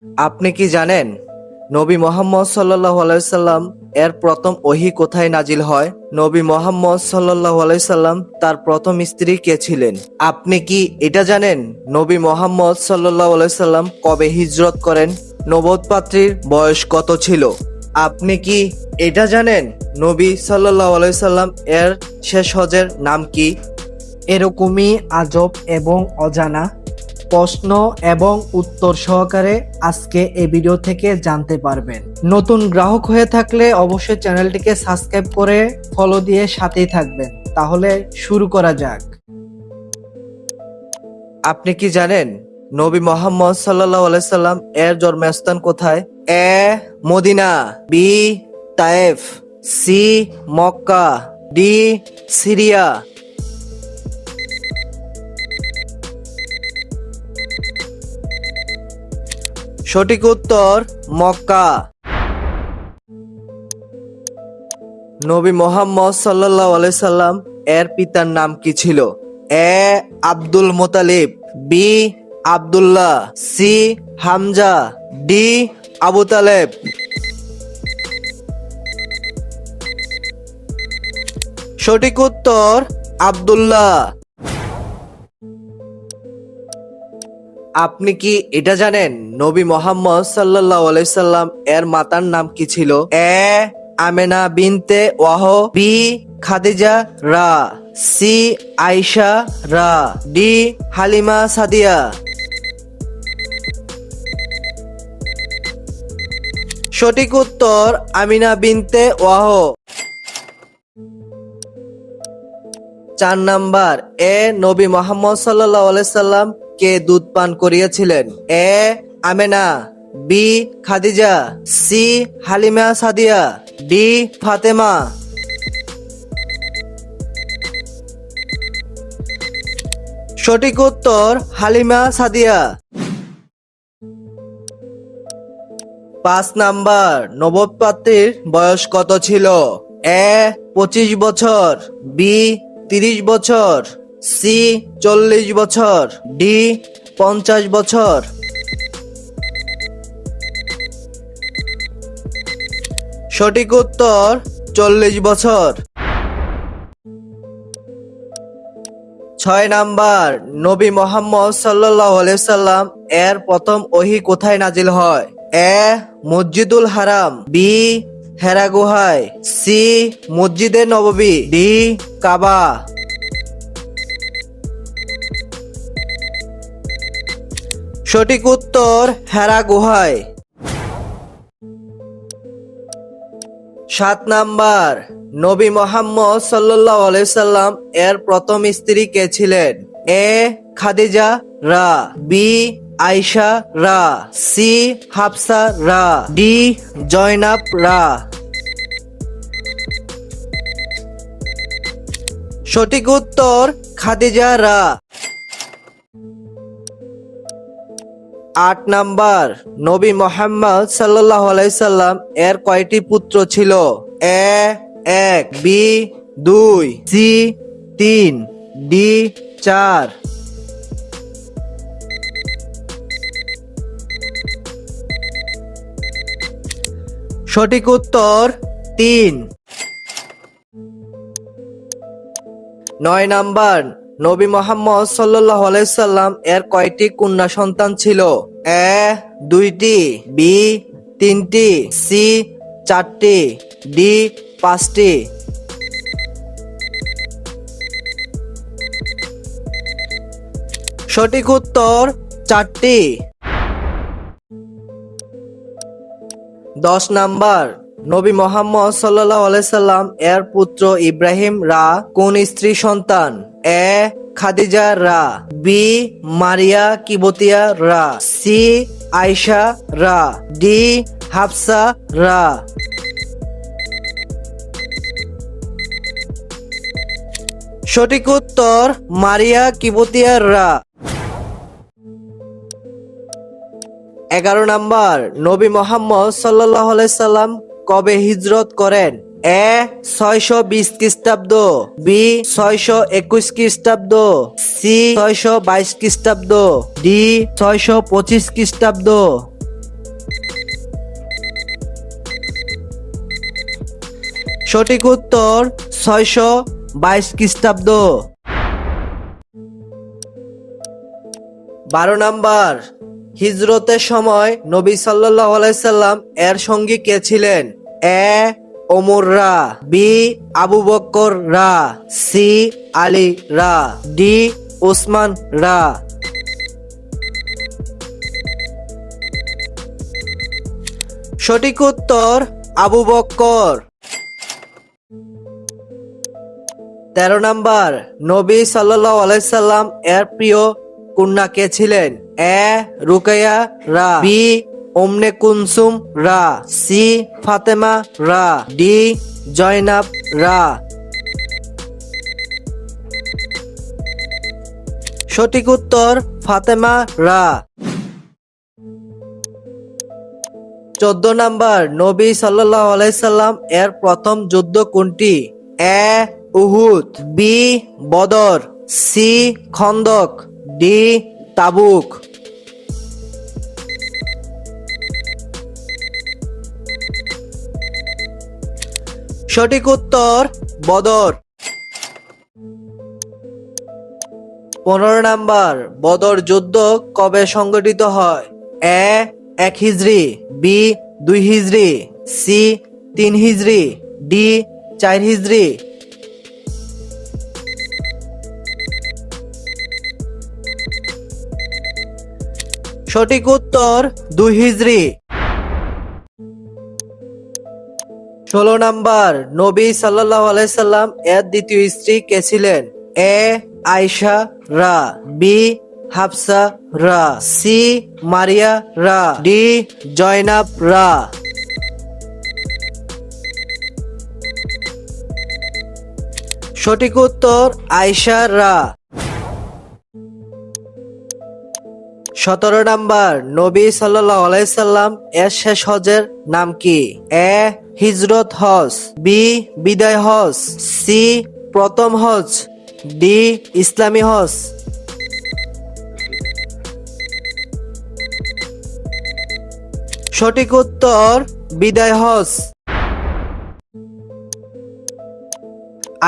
আপনি কি জানেন নবী মোহাম্মদ সাল্লাল্লাহু আলাইহি সাল্লাম এর প্রথম ওহী কোথায় নাজিল হয়? নবী মোহাম্মদ সাল্লাল্লাহু আলাইহি সাল্লাম তার প্রথম স্ত্রী কে ছিলেন? আপনি কি এটা জানেন নবী মোহাম্মদ সাল্লাল্লাহু আলাইহি সাল্লাম কবে হিজরত করেন? নবুয়তপাত্রীর বয়স কত ছিল? আপনি কি এটা জানেন নবী সাল্লাল্লাহু আলাইহি সাল্লাম এর শেষ হজের নাম কি? এরকমই আজব এবং অজানা প্রশ্ন এবং উত্তর সহকারে আজকে এই ভিডিও থেকে জানতে পারবেন। নতুন গ্রাহক হয়ে থাকলে অবশ্যই চ্যানেলটিকে সাবস্ক্রাইব করে ফলো দিয়ে সাথেই থাকবেন। তাহলে শুরু করা যাক। আপনি কি জানেন নবী মোহাম্মদ সাল্লাল্লাহু আলাইহি সাল্লাম এর জন্মস্থান কোথায়? A Medina, B Taif, C Mecca, D Syria. সঠিক উত্তর মক্কা। নবী মোহাম্মদ সাল্লাল্লাহু আলাইহি সাল্লাম এর পিতার নাম কি ছিল? A Abdul Muttalib, B Abdullah, C Hamza, D Abu Talib. সঠিক উত্তর আব্দুল্লাহ। আপনি কি এটা জানেন নবী মোহাম্মদ সাল্লাল্লাহু আলাইহি সাল্লাম এর মাতার নাম কি ছিল? এ আমেনা বিনতে ওয়াহ, বি খাদিজা রা, সি আয়েশা রা, ডি হালিমা সাদিয়া। সঠিক উত্তর আমিনা বিনতে ওয়াহ। 4 নাম্বার, এ নবী মোহাম্মদ সাল্লাল্লাহু আলাইহি সাল্লাম কে দুধ পান করিয়েছিলেন? A Amina, B Khadija, C Halima Sadia, D Fatima. সঠিক উত্তর হালিমা সাদিয়া। 5 নাম্বার, নবুয়তপাত্রীর বয়স কত ছিল? এ 25 বছর, বি 30 বছর, সি 40 বছর, ডি 50 বছর। সঠিক উত্তর 40 বছর। 6 নাম্বার, নবী মোহাম্মদ সাল্লাল্লাহু আলাইহি সাল্লাম এর প্রথম ওহী কোথায় নাজিল হয়? এ মসজিদুল হারাম, বি হেরা গুহায়, সি মসজিদে নববী, ডি কাবা। সঠিক উত্তর হেরা গুহায়। 7 নাম্বার, নবী মোহাম্মদ সাল্লাল্লাহু আলাইহি সাল্লাম এর প্রথম স্ত্রী কে ছিলেন? এ খাদিজা রা, বি আয়েশা রা, সি হাফসা রা, ডি জয়নাব রা। সঠিক উত্তর খাদিজা রা। 8 নাম্বার, নবী মোহাম্মদ সাল্লাল্লাহু আলাইহি সাল্লাম এর কয়টি পুত্র ছিল? এ 1, বি 2, সি 3, ডি 4। সঠিক উত্তর 3। 9 নাম্বার, নবী মোহাম্মদ সাল্লাল্লাহু আলাইহি সাল্লাম এর কয়টি কন্যা সন্তান ছিল? এ 2টি, বি 3টি, সি 4টি, ডি 5টি। সঠিক উত্তর 4টি। 10 নাম্বার, নবী মোহাম্মদ সাল্লাল্লাহু আলাইহি সাল্লাম এর পুত্র ইব্রাহিম রা কোন স্ত্রী সন্তান? এ খাদিজা রা, বি মারিয়া কিবতিয়া রা, সি আয়েশা রা, ডি হাফসা রা। সঠিক উত্তর মারিয়া কিবতিয়া রা। 11 নাম্বার, নবী মোহাম্মদ সাল্লাল্লাহু আলাইহি সাল্লাম কবে হিজরত করেন? এ 620 খ্রিস্টাব্দ, বি 621 খ্রিস্টাব্দ, সি 622 খ্রিস্টাব্দ, ডি 625 খ্রিস্টাব্দ। সঠিক উত্তর 622 খ্রিস্টাব্দ। 12 নাম্বার, হিজরতের সময় নবী সাল্লাল্লাহু আলাইহি সাল্লাম এর সঙ্গী কে ছিলেন? এ ওমর রা, বি আবু বকর রা, সি আলী রা, ডি ওসমান রা। সঠিক উত্তর আবু বকর। 13 নাম্বার, নবী সাল্লাল্লাহু আলাইহি সাল্লাম এর প্রিয় কন্যা কে ছিলেন? এ রুকাইয়া রা, বি উম্মে কুলসুম রা, সি ফাতেমা রা, ডি জয়নাব রা। সঠিক উত্তর ফাতেমা রা। 14 নাম্বার, নবী সাল্লাল্লাহু আলাইহি সাল্লাম এর প্রথম যুদ্ধ কোনটি? এ উহুদ, বি বদর, সি খন্দক, ডি তাবুক। সঠিক উত্তর বদর। 15 নাম্বার, বদর যুদ্ধ কবে সংগঠিত হয়? এ 1 হিজরি, বি 2 হিজরি, সি 3 হিজরি, ডি 4 হিজরি। সঠিক উত্তর 2 হিজরি। 16 নাম্বার, নবী সাল্লাল্লাহু আলাইহি সাল্লাম এর দ্বিতীয় স্ত্রী কে ছিলেন? এ আয়েশা রা, বি হাফসা রা, সি মারিয়া রা, ডি জয়নাব রা। সঠিক উত্তর আয়েশা রা। 17 নাম্বার, নবী সাল্লাল্লাহু আলাইহি সাল্লাম এর শেষ হজের নাম কি? এ হিজরত হজ, বি বিদায় হজ, সি প্রথম হজ, ডি ইসলামী হজ। সঠিক উত্তর বিদায় হজ।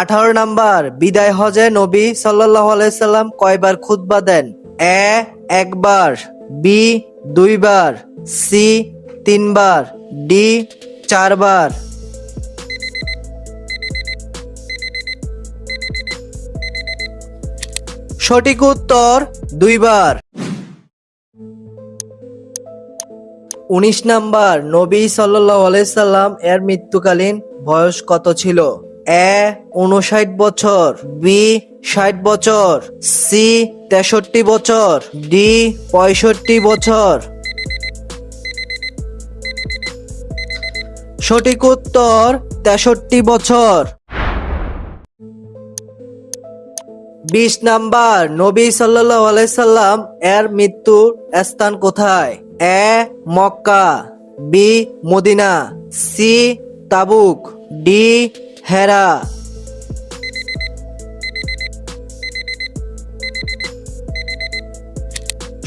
18 নাম্বার, বিদায় হজে নবী সাল্লাল্লাহু আলাইহি সাল্লাম কয়বার খুতবা দেন? এ একবার, বি 2 বার, সি 3 বার, ডি 4 বার। সঠিক উত্তর 2 বার। 19 নাম্বার, নবী সাল্লাল্লাহু আলাইহি সাল্লাম এর মৃত্যুকালীন বয়স কত ছিল? এ 59 বছর, বি 60 বছর, সি 63 বছর, ডি 65 বছর। সঠিক উত্তর 63 বছর। 20 নাম্বার, নবী সাল্লাল্লাহু আলাইহি সাল্লাম এর মৃত্যুর স্থান কোথায়? এ মক্কা, বি মদিনা, সি তাবুক, ডি হেরা।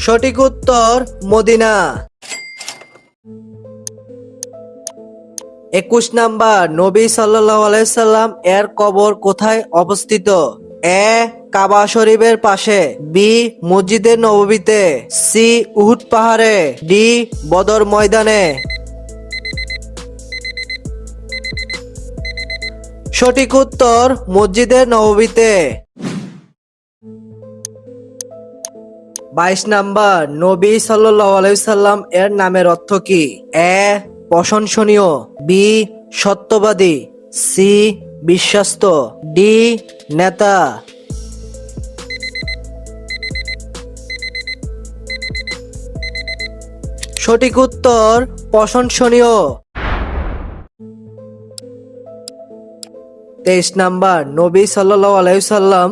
সঠিক উত্তর মদিনা। 21 নাম্বার, নবী সাল্লাল্লাহু আলাইহি সাল্লাম এর কবর কোথায় অবস্থিত? এ কাবা শরীফের পাশে, বি মসজিদে নববীতে, সি উহুদ পাহাড়ে, ডি বদর ময়দানে। সঠিক উত্তর মসজিদে নববীতে। 22 নাম্বার, নবী সাল্লাল্লাহু আলাইহি সাল্লাম এর নামের অর্থ কি? এ প্রশংসনীয়, বি সত্যবাদী, সি বিশ্বাস্ত, ডি নেতা। সঠিক উত্তর প্রশংসনীয়। 23 নাম্বার, নবী সাল্লাল্লাহু আলাইহি সাল্লাম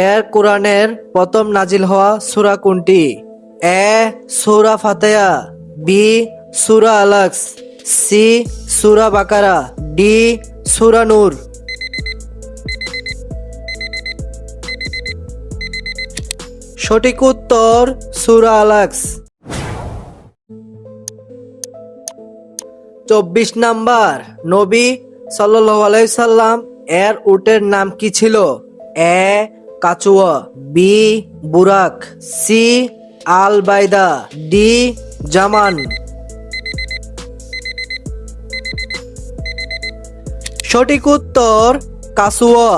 এর কোরআনের প্রথম নাজিল হওয়া সূরা কোনটি? এ সূরা ফাতিহা, বি সূরা আলাক, সি সূরা বাকারা, ডি সূরা নূর। সঠিক উত্তর সূরা আলাক। 24 নাম্বার, নবী সাল্লাল্লাহু আলাইহি সাল্লাম এর উটের নাম কি ছিল? এ কাচুয়া, বি বুরাক, সি আল বাইদা, ডি জামান। সঠিক উত্তর কাসুয়া।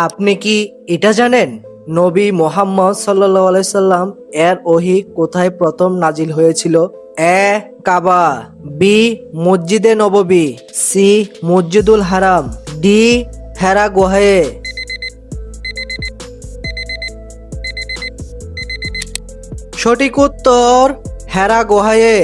আপনি কি এটা জানেন নবী মুহাম্মদ সাল্লাল্লাহু আলাইহি সাল্লাম এর ওহী কোথায় প্রথম নাজিল হয়েছিল? এ কাবা, বি মসজিদে নববী, সি মসজিদুল হারাম, ডি হেরা গুহায়। সঠিক উত্তর হেরা গুহায়।